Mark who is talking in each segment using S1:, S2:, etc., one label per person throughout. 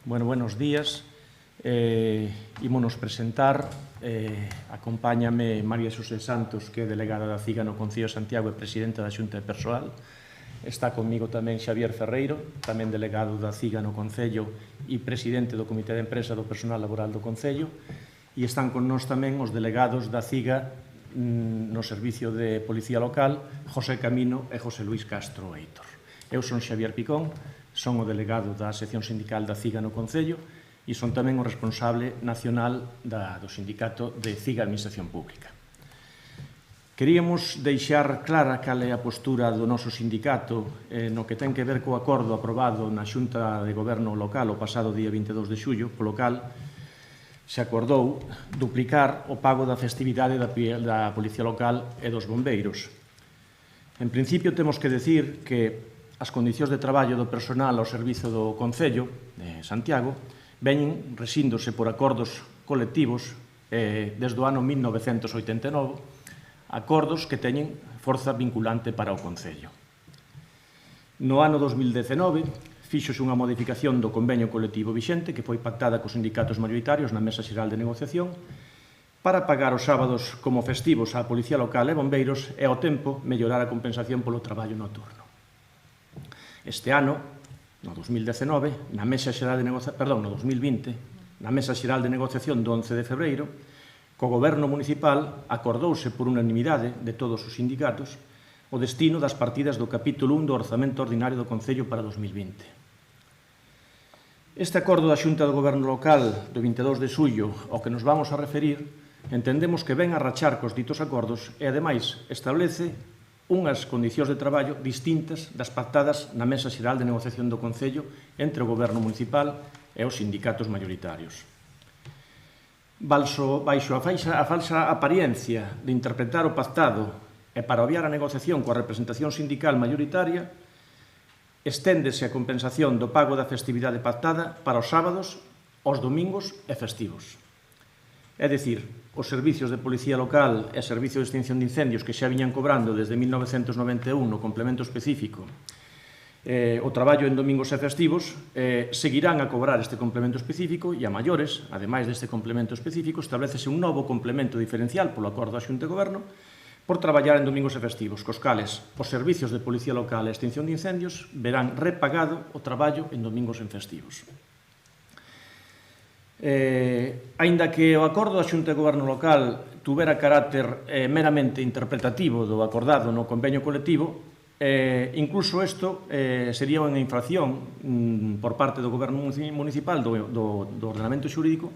S1: Buenos días. Ímonos presentar. Acompáñame María Xosé Santos, que é delegada da CIGA no Concello de Santiago e presidenta da Xunta de Persoal. Está conmigo tamén Xavier Ferreiro, tamén delegado da CIGA no Concello e presidente do Comité de Empresa do Personal Laboral do Concello. E están con nós tamén os delegados da CIGA no Servicio de Policía Local, José Camino e José Luís Castro Heitor. Eu son Xavier Picón, son o delegado da sección sindical da CIGA no Concello e son tamén o responsable nacional do sindicato de CIGA Administración Pública. Queríamos deixar clara cal é a postura do noso sindicato no que ten que ver co acordo aprobado na Xunta de Goberno local o pasado día 22 de xullo, polo cal se acordou duplicar o pago da festividade da Policía Local e dos bombeiros. En principio, temos que decir que as condicións de traballo do personal ao servizo do Concello de Santiago veñen resíndose por acordos colectivos desde o ano 1989, acordos que teñen forza vinculante para o Concello. No ano 2019, fíxose unha modificación do convenio colectivo vixente que foi pactada cos sindicatos maioritarios na Mesa Xeral de Negociación para pagar os sábados como festivos á Policía Local e bombeiros e ao tempo mellorar a compensación polo traballo nocturno. Este ano, no 2019, no 2020, na Mesa Xeral de Negociación do 11 de febreiro, co Goberno Municipal acordouse por unanimidade de todos os sindicatos o destino das partidas do capítulo 1 do Orzamento Ordinario do Concello para 2020. Este acordo da Xunta do Goberno Local do 22 de xullo ao que nos vamos a referir entendemos que ven a rachar cos ditos acordos e, ademais, establece unhas condicións de traballo distintas das pactadas na Mesa Xeral de Negociación do Concello entre o Goberno Municipal e os sindicatos maioritarios. Baixo a falsa apariencia de interpretar o pactado e para obviar a negociación coa representación sindical maioritaria, esténdese a compensación do pago da festividade pactada para os sábados, os domingos e festivos. É dicir, os servicios de Policía Local e Servicio de Extinción de Incendios que xa viñan cobrando desde 1991 no complemento específico o traballo en domingos e festivos seguirán a cobrar este complemento específico e a maiores, ademais deste complemento específico, establecese un novo complemento diferencial polo acordo da Xunta de Goberno por traballar en domingos e festivos, cos cales os servicios de Policía Local e Extinción de Incendios verán repagado o traballo en domingos e festivos. Aínda que o acordo da Xunta de Goberno Local tuvera carácter meramente interpretativo do acordado no convenio colectivo, incluso isto sería unha infracción por parte do Goberno Municipal do ordenamento xurídico,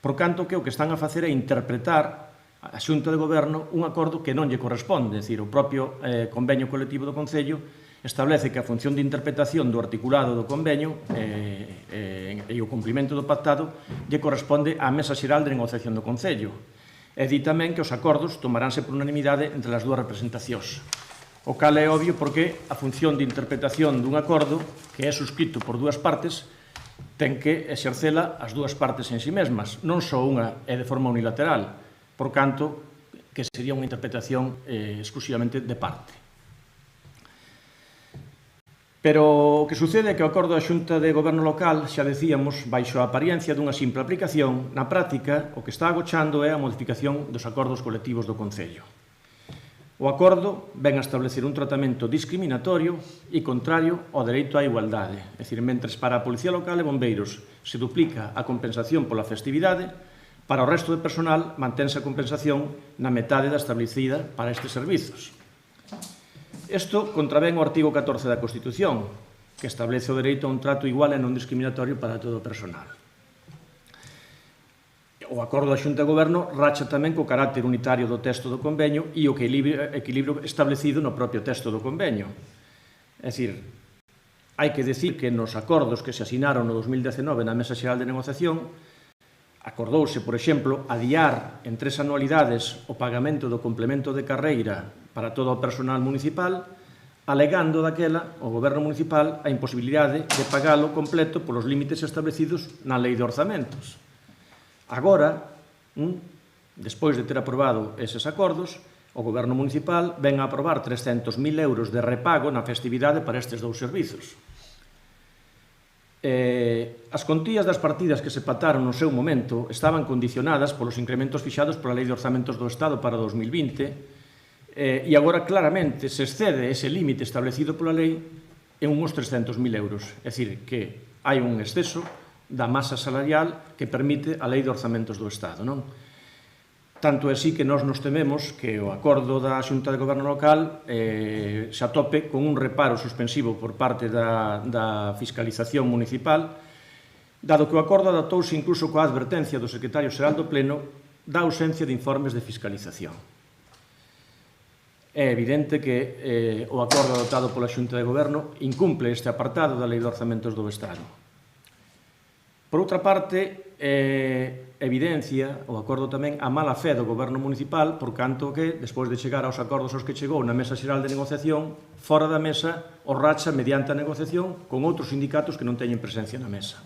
S1: por canto que o que están a facer é interpretar a Xunta de Goberno un acordo que non lle corresponde, é dicir, o propio convenio colectivo do Concello establece que a función de interpretación do articulado do convenio e o cumprimento do pactado lle corresponde á Mesa Xeral de Negociación do Concello. E di tamén que os acordos tomaránse por unanimidade entre as dúas representacións. O cal é obvio porque a función de interpretación dun acordo que é suscrito por dúas partes ten que exercela as dúas partes en si mesmas, non só unha é de forma unilateral, por canto que sería unha interpretación exclusivamente de parte. Pero o que sucede é que o acordo da Xunta de Goberno Local, xa decíamos, baixo a apariencia dunha simple aplicación, na práctica o que está agochando é a modificación dos acordos colectivos do Concello. O acordo ven a establecer un tratamento discriminatorio e contrario ao dereito á igualdade, é dicir, mentres para a Policía Local e Bombeiros se duplica a compensación pola festividade, para o resto de personal mantense a compensación na metade da establecida para estes servizos. Isto contravén o artigo 14 da Constitución, que establece o dereito a un trato igual e non discriminatorio para todo o personal. O acordo da Xunta de Goberno racha tamén co carácter unitario do texto do convenio e o equilibrio establecido no propio texto do convenio. É dicir, hai que decir que nos acordos que se asinaron no 2019 na Mesa Xeral de Negociación acordouse, por exemplo, adiar en 3 anualidades o pagamento do complemento de carreira para todo o personal municipal, alegando daquela o Goberno Municipal a imposibilidade de pagalo completo polos límites establecidos na Lei de Orzamentos. Agora, despois de ter aprobado eses acordos, o Goberno Municipal ven a aprobar 300.000 euros de repago na festividade para estes dous servizos. As contías das partidas que se pactaron no seu momento estaban condicionadas polos incrementos fixados pola Lei de Orzamentos do Estado para 2020 e agora claramente se excede ese límite establecido pola lei en uns 300.000 euros. É dicir, que hai un exceso da masa salarial que permite a Lei de Orzamentos do Estado, non? Tanto é así que nós nos tememos que o acordo da Xunta de Goberno Local se atope con un reparo suspensivo por parte da fiscalización municipal, dado que o acordo adaptouse incluso coa advertencia do secretario xeral do Pleno da ausencia de informes de fiscalización. É evidente que o acordo adoptado pola Xunta de Goberno incumple este apartado da Lei de Orzamentos do Estado. Por outra parte, evidencia o acordo tamén a mala fe do Goberno municipal, por canto que, despois de chegar aos acordos aos que chegou na Mesa Xeral de Negociación, fora da mesa o racha mediante a negociación con outros sindicatos que non teñen presencia na mesa.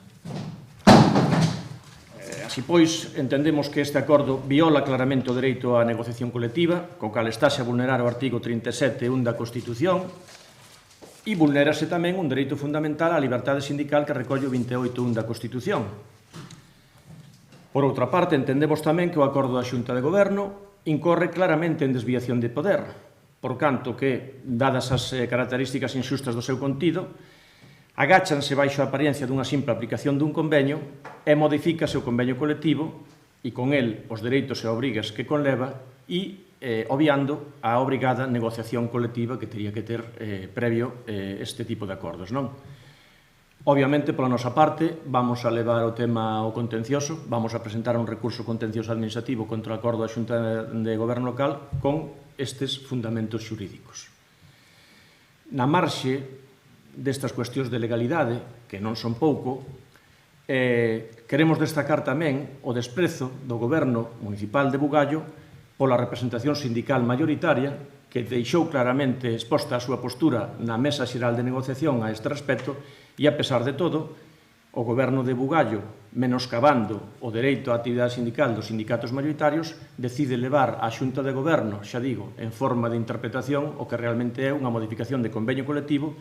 S1: Así pois, entendemos que este acordo viola claramente o dereito á negociación colectiva, co cal estáse a vulnerar o artigo 37.1 da Constitución, e vulnerase tamén un dereito fundamental á liberdade sindical que recolle o 28.1 da Constitución. Por outra parte, entendemos tamén que o acordo da Xunta de Goberno incorre claramente en desviación de poder, por canto que, dadas as características inxustas do seu contido, agáchanse baixo a apariencia dunha simple aplicación dun convenio e modifícase o convenio colectivo e con el os dereitos e obrigas que conleva e obviando a obrigada negociación colectiva que teria que ter previo este tipo de acordos, non? Obviamente, pola nosa parte, vamos a levar o tema ao contencioso, vamos a presentar un recurso contencioso administrativo contra o acordo da Xunta de Goberno Local con estes fundamentos xurídicos. Na marxe destas cuestións de legalidade, que non son pouco, queremos destacar tamén o desprezo do Goberno municipal de Bugallo pola representación sindical mayoritaria que deixou claramente exposta a súa postura na Mesa Xeral de Negociación a este respecto e, a pesar de todo, o Goberno de Bugallo, menoscabando o dereito á actividade sindical dos sindicatos maioritarios, decide levar á Xunta de Goberno, xa digo, en forma de interpretación, o que realmente é unha modificación de convenio colectivo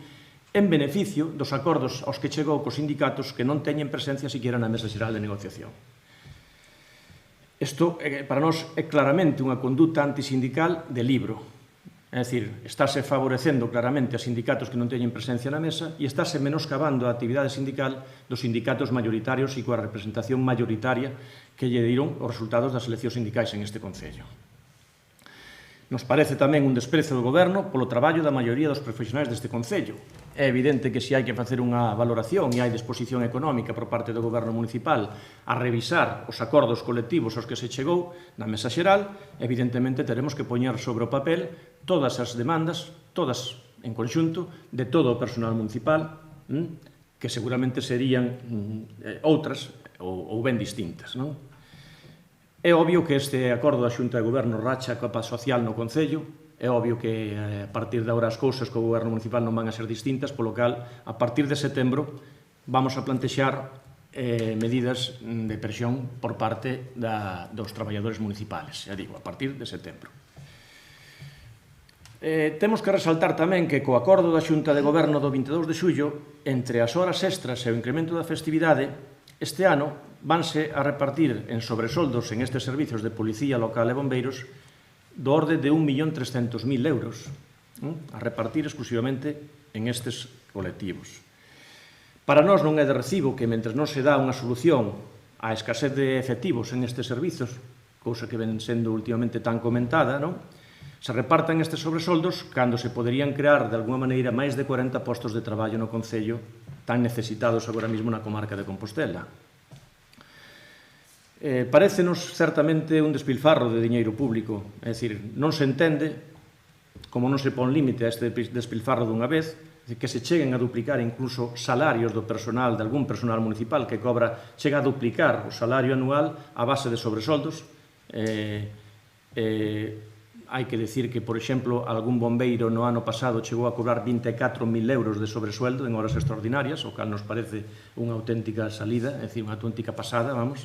S1: en beneficio dos acordos aos que chegou cos sindicatos que non teñen presencia siquiera na Mesa Xeral de Negociación. Isto, para nós, é claramente unha conduta antisindical de libro. É dicir, estáse favorecendo claramente a sindicatos que non teñen presencia na mesa e estáse menoscabando a actividade sindical dos sindicatos maioritarios e coa representación mayoritaria que lle dieron os resultados das eleccións sindicais en este Concello. Nos parece tamén un desprezo do Goberno polo traballo da maioría dos profesionais deste Concello. É evidente que se hai que facer unha valoración e hai disposición económica por parte do Goberno municipal a revisar os acordos colectivos aos que se chegou na Mesa Xeral, evidentemente teremos que poñer sobre o papel todas as demandas, todas en conxunto, de todo o personal municipal, que seguramente serían outras ou ben distintas, non? É obvio que este acordo da Xunta de Goberno racha a capa social no Concello, é obvio que a partir de agora as cousas co Goberno municipal non van a ser distintas, polo cal, a partir de setembro, vamos a plantexar medidas de presión por parte dos traballadores municipales, xa digo, a partir de setembro. Temos que resaltar tamén que co acordo da Xunta de Goberno do 22 de xullo, entre as horas extras e o incremento da festividade, este ano vanse a repartir en sobresoldos en estes servizos de policía local e bombeiros do orde de 1.300.000 euros, a repartir exclusivamente en estes colectivos. Para nós non é de recibo que, mentre non se dá unha solución á escasez de efectivos en estes servizos, cousa que ven sendo últimamente tan comentada, non? Se repartan estes sobresoldos cando se poderían crear, de alguma maneira, máis de 40 postos de traballo no Concello tan necesitados agora mesmo na comarca de Compostela. Parécenos certamente un despilfarro de diñeiro público, é dicir, non se entende, como non se pon límite a este despilfarro dunha vez, que se cheguen a duplicar incluso salarios do personal, de algún personal municipal que cobra, chega a duplicar o salario anual a base de sobresoldos. Hai que decir que, por exemplo, algún bombeiro no ano pasado chegou a cobrar 24.000 euros de sobresueldo en horas extraordinarias, o cal nos parece unha auténtica salida, é dicir, unha auténtica pasada, vamos.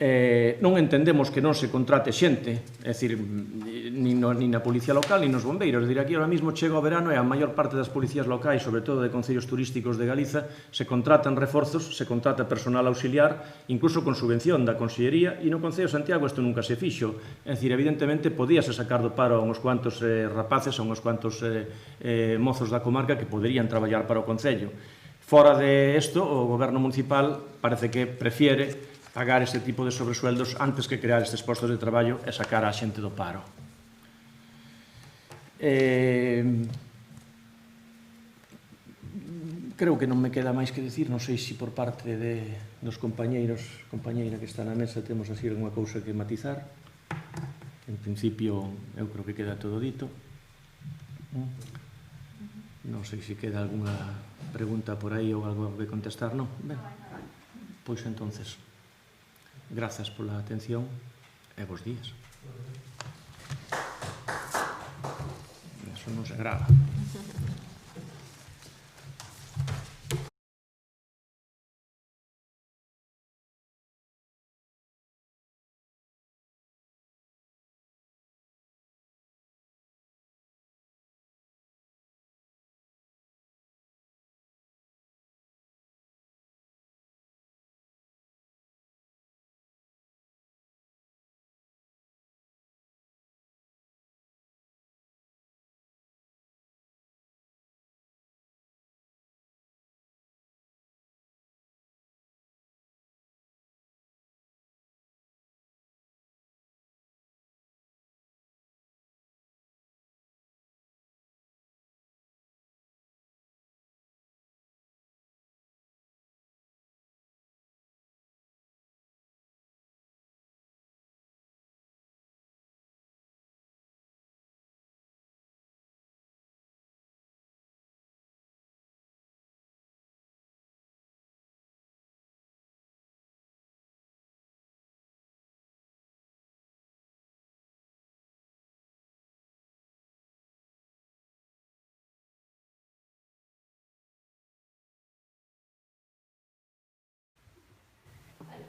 S1: Non entendemos que non se contrate xente, é dicir, nin na Policía Local, nin nos bombeiros. É dicir, aquí ahora mesmo chega o verano e a maior parte das policías locais, sobre todo de concellos turísticos de Galiza, se contratan reforzos, se contrata personal auxiliar, incluso con subvención da Consellería, e no Concello de Santiago isto nunca se fixo. É dicir, evidentemente, podíase sacar do paro a uns cuantos rapaces, a uns cuantos mozos da comarca que poderían traballar para o Concello. Fora de isto, o Goberno Municipal parece que prefiere pagar este tipo de sobresueldos antes que crear estes postos de traballo e sacar a xente do paro. Creo que non me queda máis que decir, non sei se por parte dos compañeira que está na mesa temos así alguma cousa que matizar. En principio, eu creo que queda todo dito. Non sei se queda alguna pregunta por aí ou algo que contestar, non? Ben, pois entonces, grazas pola atención e bons días. Eso non se grava.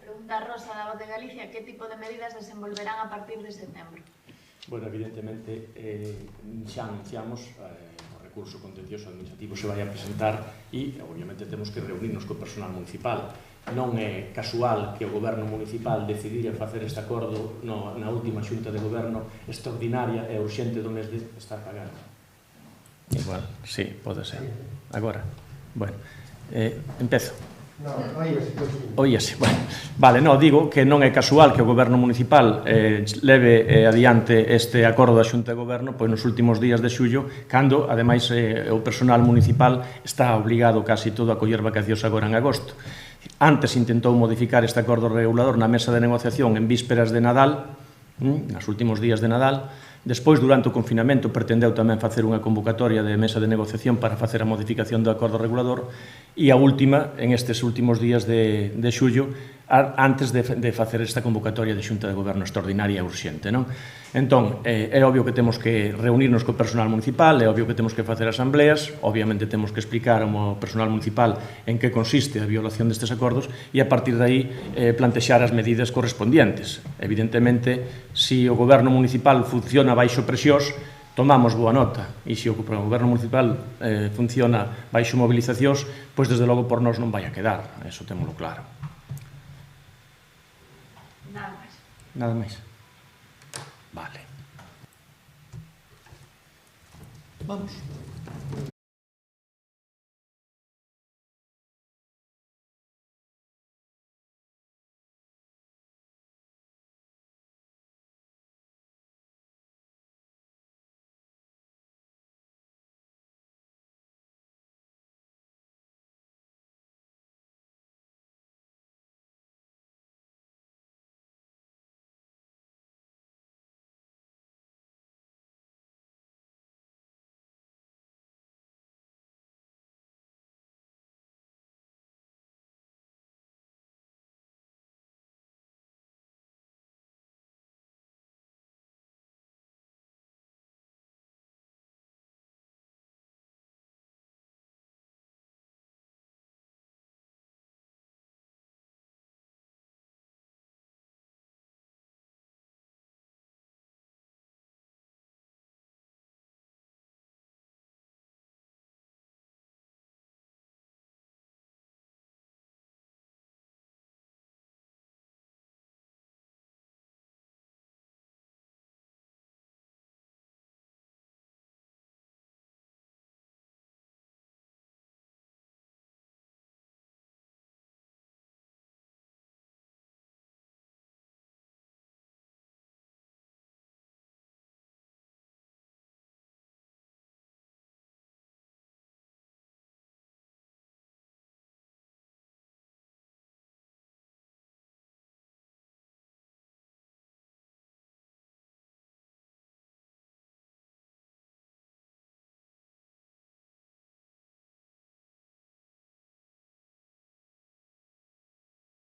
S2: Pregunta Rosa da Voz de Galicia, que tipo de medidas desenvolverán a partir de setembro?
S1: Bueno, evidentemente, xa anunciamos o recurso contencioso administrativo se vai a presentar e, obviamente, temos que reunirnos co personal municipal. Non é casual que o Goberno Municipal decidira facer este acordo na última xunta de Goberno extraordinaria e urxente do mes de estar pagando. Igual, sí, pode ser. Agora, bueno, empezo. Oíase, bueno. Vale, non, digo que non é casual que o Goberno Municipal leve adiante este acordo da Xunta de Goberno pois nos últimos días de xullo, cando, ademais, o personal municipal está obligado casi todo a coller vacacións agora en agosto. Antes intentou modificar este acordo regulador na mesa de negociación en vísperas de Nadal, nos últimos días de Nadal. Despois, durante o confinamento, pretendeu tamén facer unha convocatoria de mesa de negociación para facer a modificación do acordo regulador e a última, en estes últimos días de xullo, antes de facer esta convocatoria de Xunta de Goberno extraordinaria e urxente, non? Entón, é obvio que temos que reunirnos co personal municipal, é obvio que temos que facer asambleas, obviamente temos que explicar ao personal municipal en que consiste a violación destes acordos e a partir de aí plantexar as medidas correspondientes. Evidentemente, se o goberno municipal funciona baixo presións, tomamos boa nota, e se o goberno municipal funciona baixo mobilizacións, pois desde logo por nós non vai a quedar, eso témolo claro.
S2: Nada máis.
S1: Nada máis. Vale. Vamos.